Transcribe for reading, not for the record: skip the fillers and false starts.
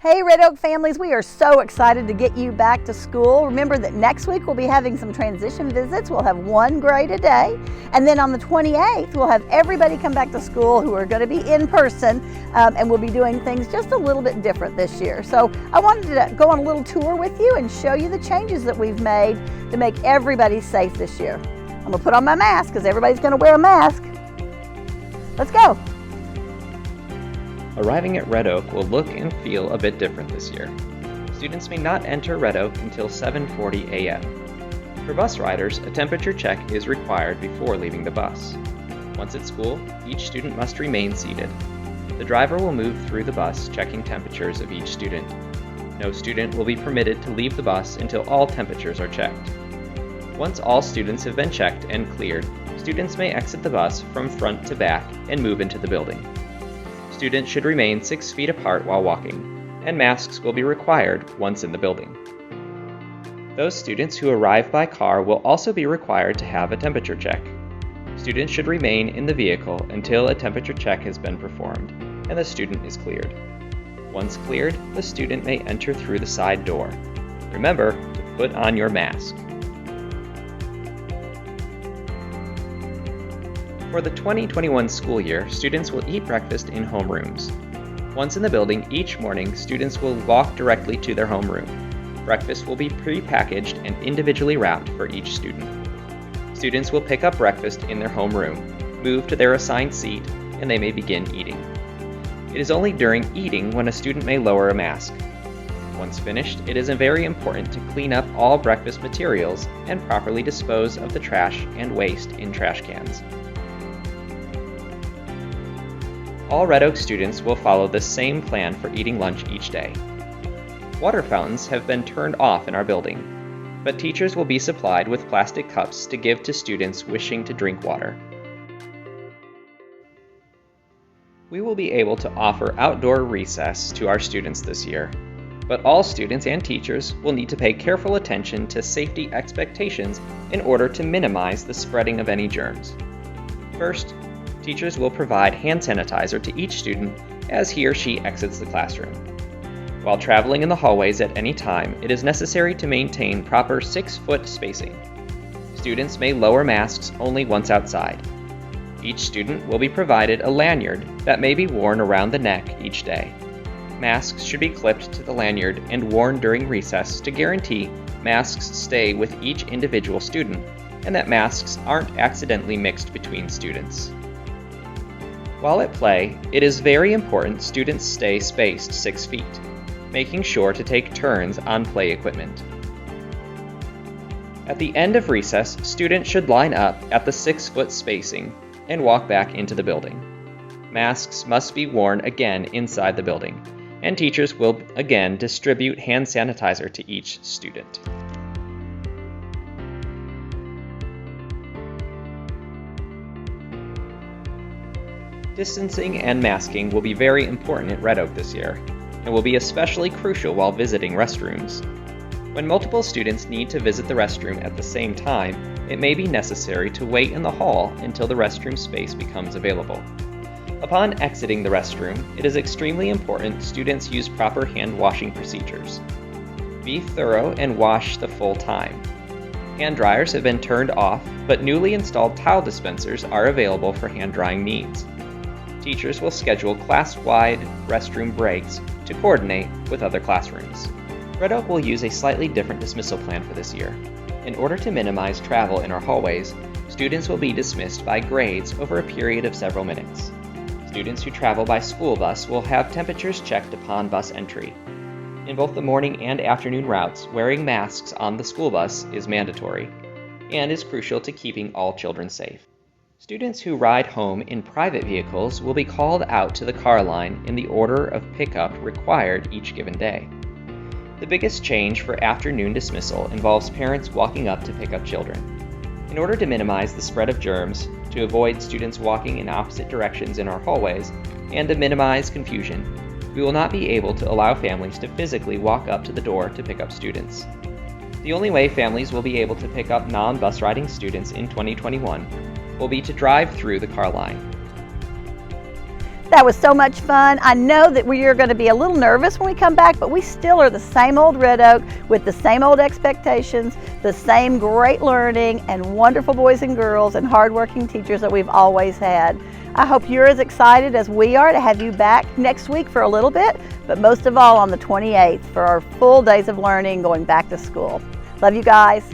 Hey Red Oak families, we are so excited to get you back to school. Remember that next week we'll be having some transition visits. We'll have one grade a day. And then on the 28th, we'll have everybody come back to school who are going to be in person, and we'll be doing things just a little bit different this year. So I wanted to go on a little tour with you and show you the changes that we've made to make everybody safe this year. I'm going to put on my mask because everybody's going to wear a mask. Let's go. Arriving at Red Oak will look and feel a bit different this year. Students may not enter Red Oak until 7:40 a.m. For bus riders, a temperature check is required before leaving the bus. Once at school, each student must remain seated. The driver will move through the bus checking temperatures of each student. No student will be permitted to leave the bus until all temperatures are checked. Once all students have been checked and cleared, students may exit the bus from front to back and move into the building. Students should remain 6 feet apart while walking, and masks will be required once in the building. Those students who arrive by car will also be required to have a temperature check. Students should remain in the vehicle until a temperature check has been performed and the student is cleared. Once cleared, the student may enter through the side door. Remember to put on your mask. For the 2021 school year, students will eat breakfast in homerooms. Once in the building, each morning, students will walk directly to their homeroom. Breakfast will be pre-packaged and individually wrapped for each student. Students will pick up breakfast in their homeroom, move to their assigned seat, and they may begin eating. It is only during eating when a student may lower a mask. Once finished, it is very important to clean up all breakfast materials and properly dispose of the trash and waste in trash cans. All Red Oak students will follow the same plan for eating lunch each day. Water fountains have been turned off in our building, but teachers will be supplied with plastic cups to give to students wishing to drink water. We will be able to offer outdoor recess to our students this year, but all students and teachers will need to pay careful attention to safety expectations in order to minimize the spreading of any germs. First, teachers will provide hand sanitizer to each student as he or she exits the classroom. While traveling in the hallways at any time, it is necessary to maintain proper 6-foot spacing. Students may lower masks only once outside. Each student will be provided a lanyard that may be worn around the neck each day. Masks should be clipped to the lanyard and worn during recess to guarantee masks stay with each individual student and that masks aren't accidentally mixed between students. While at play, it is very important students stay spaced 6 feet, making sure to take turns on play equipment. At the end of recess, students should line up at the 6-foot spacing and walk back into the building. Masks must be worn again inside the building, and teachers will again distribute hand sanitizer to each student. Distancing and masking will be very important at Red Oak this year, and will be especially crucial while visiting restrooms. When multiple students need to visit the restroom at the same time, it may be necessary to wait in the hall until the restroom space becomes available. Upon exiting the restroom, it is extremely important students use proper hand washing procedures. Be thorough and wash the full time. Hand dryers have been turned off, but newly installed towel dispensers are available for hand drying needs. Teachers will schedule class-wide restroom breaks to coordinate with other classrooms. Red Oak will use a slightly different dismissal plan for this year. In order to minimize travel in our hallways, students will be dismissed by grades over a period of several minutes. Students who travel by school bus will have temperatures checked upon bus entry. In both the morning and afternoon routes, wearing masks on the school bus is mandatory and is crucial to keeping all children safe. Students who ride home in private vehicles will be called out to the car line in the order of pickup required each given day. The biggest change for afternoon dismissal involves parents walking up to pick up children. In order to minimize the spread of germs, to avoid students walking in opposite directions in our hallways, and to minimize confusion, we will not be able to allow families to physically walk up to the door to pick up students. The only way families will be able to pick up non-bus riding students in 2021 will be to drive through the car line. That was so much fun. I know that we are going to be a little nervous when we come back, but we still are the same old Red Oak with the same old expectations, the same great learning, and wonderful boys and girls and hardworking teachers that we've always had. I hope you're as excited as we are to have you back next week for a little bit, but most of all on the 28th for our full days of learning going back to school. Love you guys.